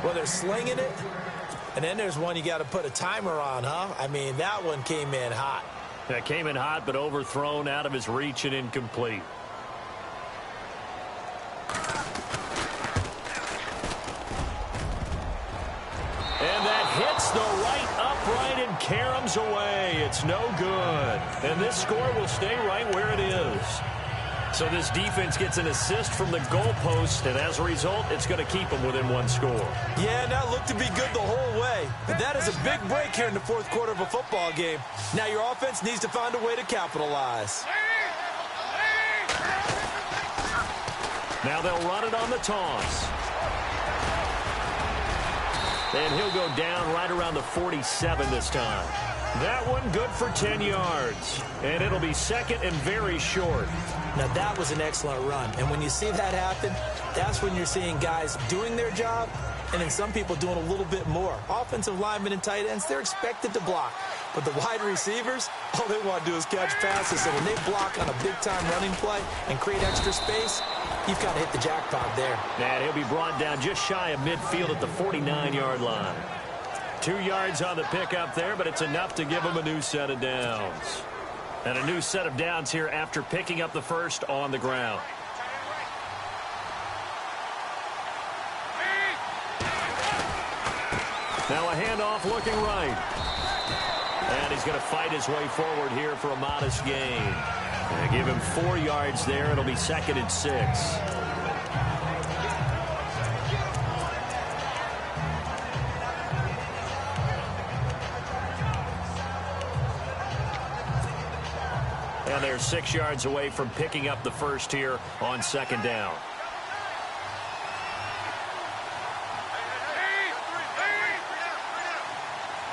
Well, they're slinging it, and then there's one you got to put a timer on, huh? I mean, that one came in hot. That came in hot, but overthrown out of his reach and incomplete. And that hits the right upright and caroms away. It's no good. And this score will stay right where it is. So this defense gets an assist from the goalpost, and as a result, it's going to keep them within 1 score. Yeah, and that looked to be good the whole way. And that is a big break here in the fourth quarter of a football game. Now your offense needs to find a way to capitalize. Now they'll run it on the toss. And he'll go down right around the 47 this time. That one good for 10 yards. And it'll be second and very short. Now that was an excellent run. And when you see that happen, that's when you're seeing guys doing their job and then some people doing a little bit more. Offensive linemen and tight ends, they're expected to block. But the wide receivers, all they want to do is catch passes. So when they block on a big-time running play and create extra space, you've got to hit the jackpot there. And he'll be brought down just shy of midfield at the 49-yard line. 2 yards on the pickup there, but it's enough to give him a new set of downs. And a new set of downs here after picking up the first on the ground. Now a handoff looking right. And he's going to fight his way forward here for a modest gain. And give him 4 yards there. It'll be second and 6. And they're 6 yards away from picking up the first here on second down.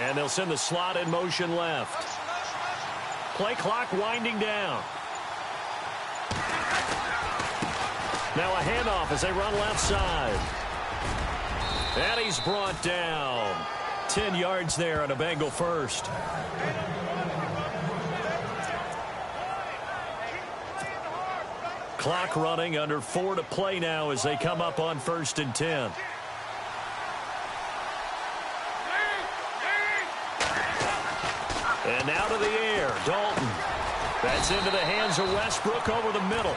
And they'll send the slot in motion left. Play clock winding down. Now a handoff as they run left side. And he's brought down. 10 yards there on a Bengal first. Clock running, under 4 to play now as they come up on 1st and 10. And now to the air, Dalton. That's into the hands of Westbrook over the middle.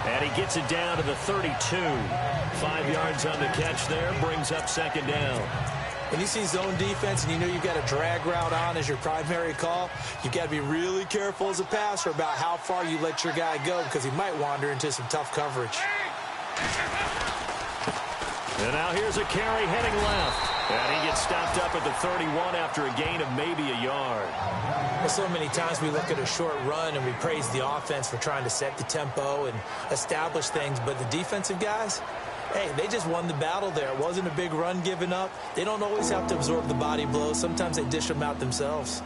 And he gets it down to the 32. 5 yards on the catch there, brings up second down. When you see zone defense and you know you've got a drag route on as your primary call, you've got to be really careful as a passer about how far you let your guy go because he might wander into some tough coverage. And now here's a carry heading left. And he gets stopped up at the 31 after a gain of maybe a yard. Well, so many times we look at a short run and we praise the offense for trying to set the tempo and establish things, but the defensive guys, hey, they just won the battle there. It wasn't a big run given up. They don't always have to absorb the body blows. Sometimes they dish them out themselves.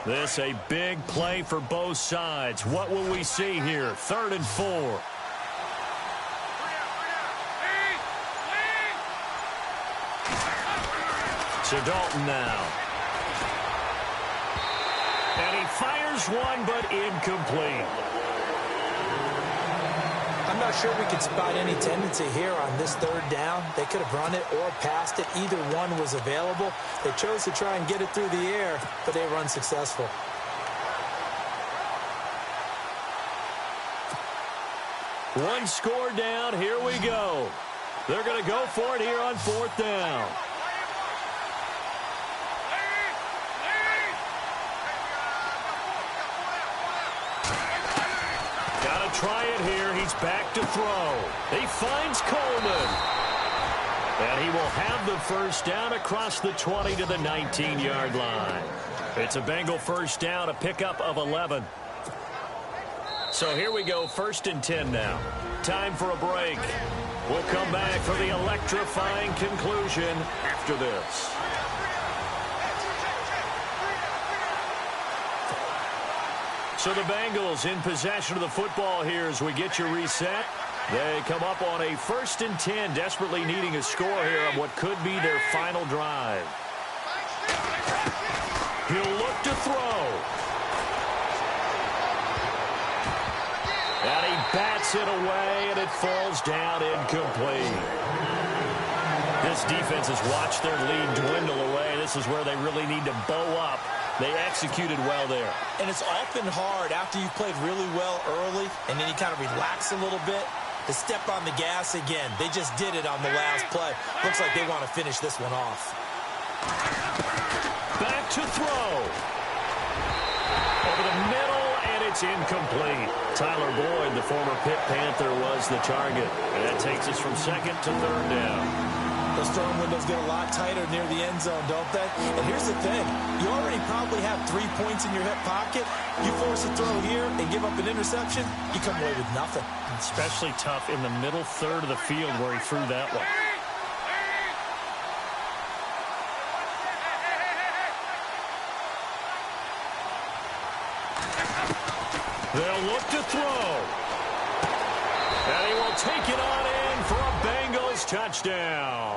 This a big play for both sides. What will we see here? 3rd and 4. To Dalton now. And he fires one, but incomplete. I'm not sure we could spot any tendency here on this 3rd down. They could have run it or passed it. Either one was available. They chose to try and get it through the air, but they were unsuccessful. One score down. Here we go. They're going to go for it here on 4th down. Try it here. He's back to throw. He finds Coleman. And he will have the first down across the 20 to the 19-yard line. It's a Bengal first down, a pickup of 11. So here we go, 1st and 10 now. Time for a break. We'll come back for the electrifying conclusion after this. So the Bengals in possession of the football here as we get you reset. They come up on a 1st and 10, desperately needing a score here on what could be their final drive. He'll look to throw. And he bats it away, and it falls down incomplete. This defense has watched their lead dwindle away. This is where they really need to bow up. They executed well there. And it's often hard after you've played really well early and then you kind of relax a little bit to step on the gas again. They just did it on the last play. Looks like they want to finish this one off. Back to throw. Over the middle, and it's incomplete. Tyler Boyd, the former Pitt Panther, was the target. And that takes us from 2nd to 3rd down. Those throwing windows get a lot tighter near the end zone, don't they? And here's the thing. You already probably have 3 points in your hip pocket. You force a throw here and give up an interception, you come away with nothing. Especially tough in the middle 3rd of the field where he threw that one. They'll look to throw. And he will take it on in for a Bengals touchdown.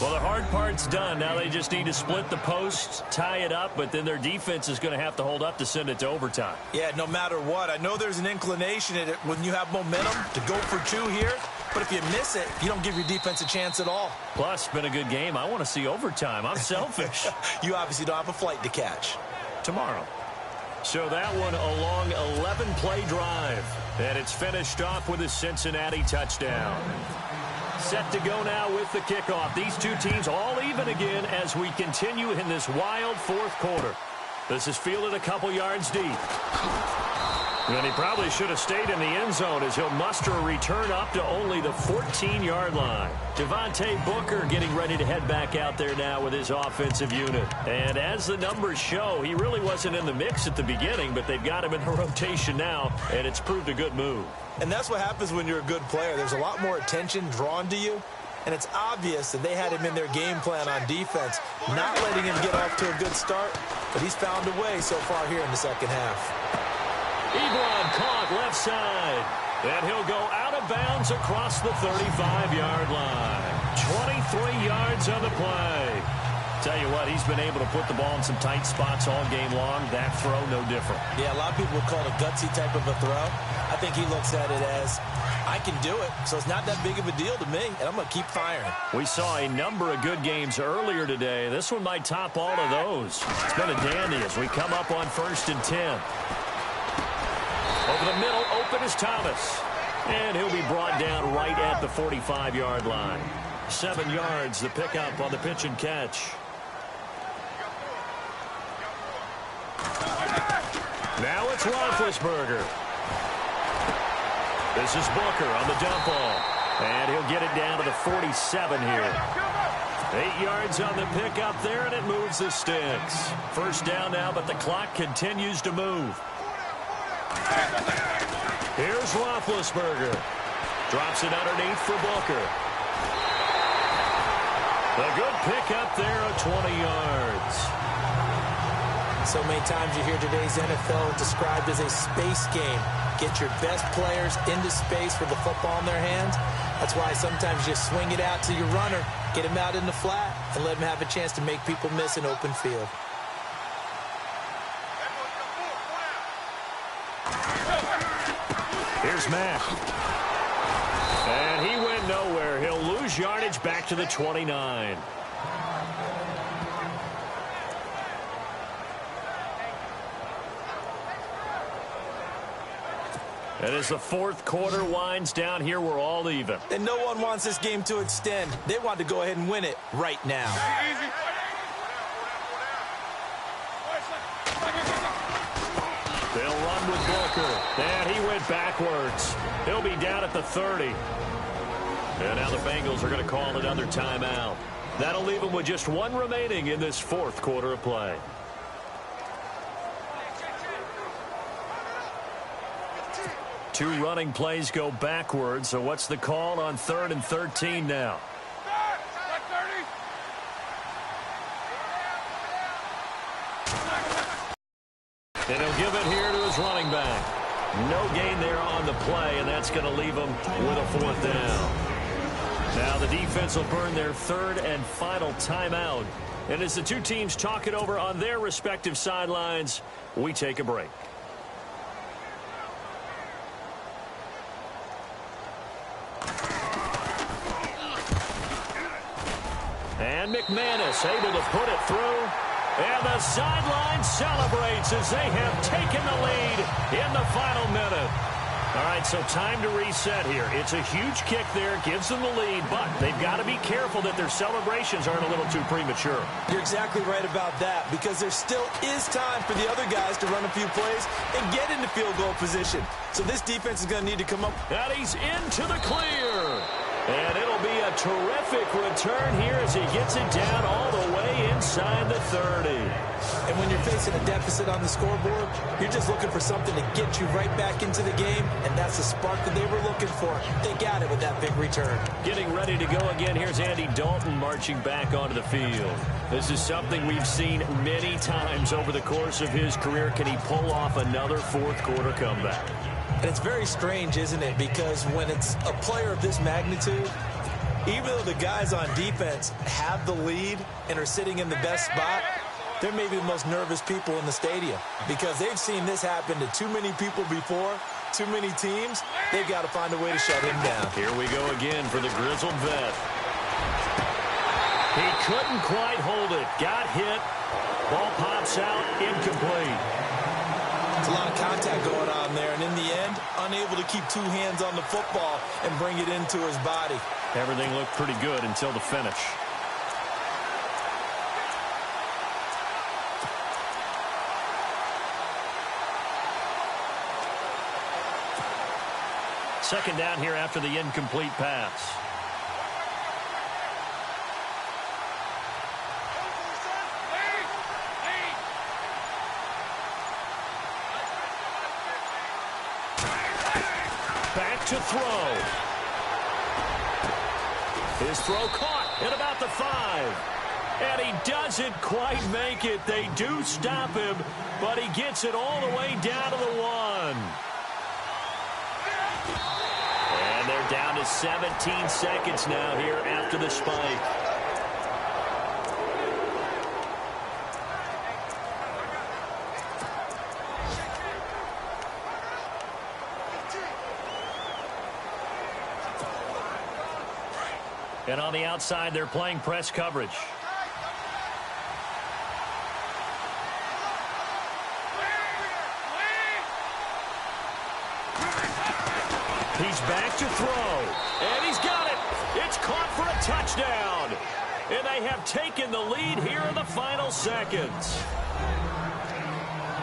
Well, the hard part's done. Now they just need to split the posts, tie it up, but then their defense is going to have to hold up to send it to overtime. Yeah, no matter what. I know there's an inclination in it when you have momentum to go for 2 here, but if you miss it, you don't give your defense a chance at all. Plus, it's been a good game. I want to see overtime. I'm selfish. You obviously don't have a flight to catch. Tomorrow. So that one a long 11-play drive. And it's finished off with a Cincinnati touchdown. Set to go now with the kickoff. These two teams all even again as we continue in this wild 4th quarter. This is fielded a couple yards deep. And he probably should have stayed in the end zone as he'll muster a return up to only the 14-yard line. Devontae Booker getting ready to head back out there now with his offensive unit. And as the numbers show, he really wasn't in the mix at the beginning, but they've got him in the rotation now, and it's proved a good move. And that's what happens when you're a good player. There's a lot more attention drawn to you, and it's obvious that they had him in their game plan on defense, not letting him get off to a good start, but he's found a way so far here in the second half. Ebron caught left side, and he'll go out of bounds across the 35-yard line. 23 yards on the play. Tell you what, he's been able to put the ball in some tight spots all game long. That throw, no different. Yeah, a lot of people would call it a gutsy type of a throw. I think he looks at it as, I can do it, so it's not that big of a deal to me, and I'm going to keep firing. We saw a number of good games earlier today. This one might top all of those. It's been a dandy as we come up on 1st and 10. Over the middle, open is Thomas. And he'll be brought down right at the 45-yard line. 7 yards, the pickup on the pitch and catch. Now it's Roethlisberger. This is Booker on the dump ball. And he'll get it down to the 47 here. 8 yards on the pickup there, and it moves the sticks. First down now, but the clock continues to move. Here's Roethlisberger. Drops it underneath for Booker. A good pickup there of 20 yards. So many times you hear today's NFL described as a space game. Get your best players into space with the football in their hands. That's why sometimes you swing it out to your runner, get him out in the flat, and let him have a chance to make people miss an open field. Here's Mack. And he went nowhere. He'll lose yardage back to the 29. And as the fourth quarter winds down here, we're all even. And no one wants this game to extend. They want to go ahead and win it right now. They'll run with Booker. And he went backwards. He'll be down at the 30. And now the Bengals are going to call another timeout. That'll leave them with just one remaining in this fourth quarter of play. Two running plays go backwards, so what's the call on 3rd and 13 now? And he'll give it here to his running back. No gain there on the play, and that's going to leave him with a 4th down. Now the defense will burn their 3rd and final timeout. And as the two teams talk it over on their respective sidelines, we take a break. And McManus able to put it through. And the sideline celebrates as they have taken the lead in the final minute. All right, so time to reset here. It's a huge kick there, gives them the lead, but they've got to be careful that their celebrations aren't a little too premature. You're exactly right about that, because there still is time for the other guys to run a few plays and get into field goal position. So this defense is going to need to come up. And he's into the clear. And it'll be a terrific return here as he gets it down all the way inside the 30. And when you're facing a deficit on the scoreboard, you're just looking for something to get you right back into the game, and that's the spark that they were looking for. They got it with that big return. Getting ready to go again. Here's Andy Dalton marching back onto the field. This is something we've seen many times over the course of his career. Can he pull off another fourth quarter comeback? And it's very strange, isn't it? Because when it's a player of this magnitude, even though the guys on defense have the lead and are sitting in the best spot, they're maybe the most nervous people in the stadium because they've seen this happen to too many people before, too many teams. They've got to find a way to shut him down. Here we go again for the grizzled vet. He couldn't quite hold it. Got hit. Ball pops out. Incomplete. It's a lot of contact going on there, and in the end, unable to keep two hands on the football and bring it into his body. Everything looked pretty good until the finish. Second down here after the incomplete pass. Back to throw. His throw caught at about the 5. And he doesn't quite make it. They do stop him, but he gets it all the way down to the 1. And they're down to 17 seconds now here after the spike. And on the outside, they're playing press coverage. He's back to throw, and he's got it. It's caught for a touchdown. And they have taken the lead here in the final seconds.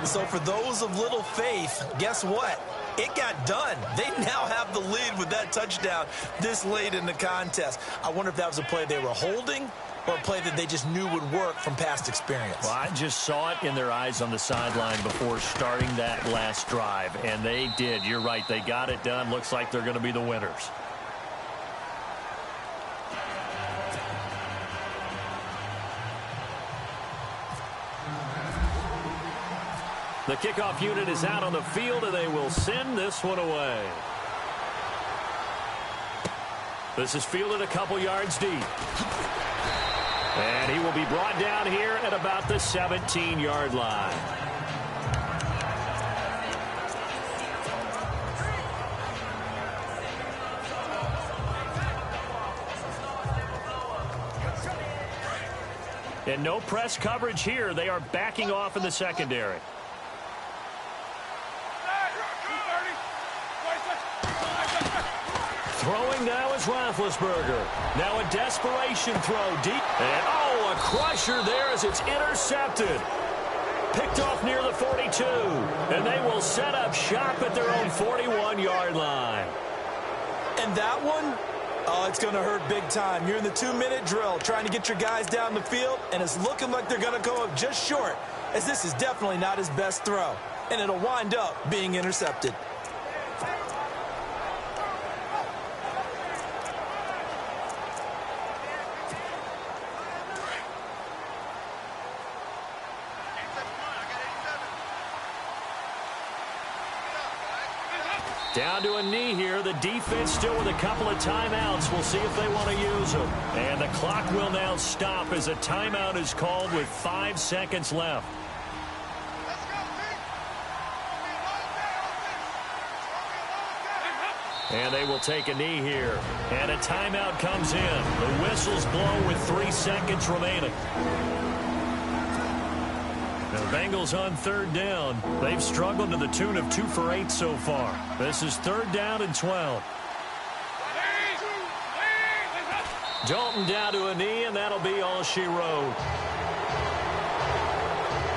So for those of little faith, guess what? It got done. They now have the lead with that touchdown this late in the contest. I wonder if that was a play they were holding or a play that they just knew would work from past experience. Well, I just saw it in their eyes on the sideline before starting that last drive, and they did. You're right. They got it done. Looks like they're going to be the winners. The kickoff unit is out on the field, and they will send this one away. This is fielded a couple yards deep. And he will be brought down here at about the 17-yard line. And no press coverage here. They are backing off in the secondary. Throwing now is Roethlisberger. Now a desperation throw deep. And, oh, a crusher there as it's intercepted. Picked off near the 42. And they will set up shop at their own 41-yard line. And that one, oh, it's going to hurt big time. You're in the 2-minute drill trying to get your guys down the field, and it's looking like they're going to go up just short, as this is definitely not his best throw. And it'll wind up being intercepted. Down to a knee here. The defense still with a couple of timeouts. We'll see if they want to use them. And the clock will now stop as a timeout is called with 5 seconds left. And they will take a knee here. And a timeout comes in. The whistles blow with 3 seconds remaining. The Bengals on third down. They've struggled to the tune of 2 for 8 so far. This is 3rd down and 12. Dalton down to a knee, and that'll be all she wrote.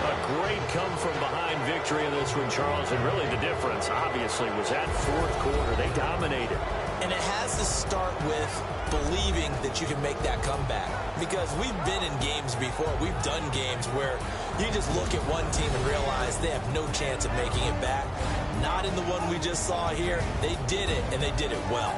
A great come-from-behind victory in this one, Charles. And really the difference, obviously, was that 4th quarter. They dominated. And it has to start with believing that you can make that comeback. Because we've been in games before. We've done games where you just look at one team and realize they have no chance of making it back. Not in the one we just saw here. They did it, and they did it well.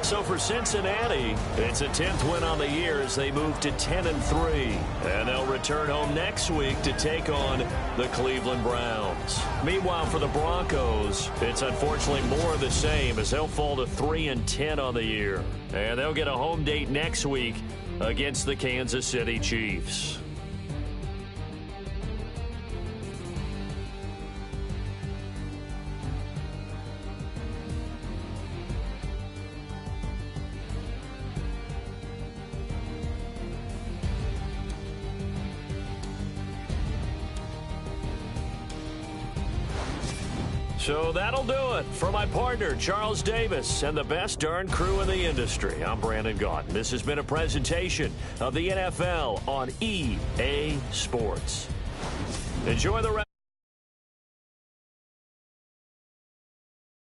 So for Cincinnati, it's a 10th win on the year as they move to 10-3. And they'll return home next week to take on the Cleveland Browns. Meanwhile, for the Broncos, it's unfortunately more of the same as they'll fall to 3-10 on the year. And they'll get a home date next week against the Kansas City Chiefs. So that'll do it for my partner, Charles Davis, and the best darn crew in the industry. I'm Brandon Gaudin. This has been a presentation of the NFL on EA Sports. Enjoy the rest.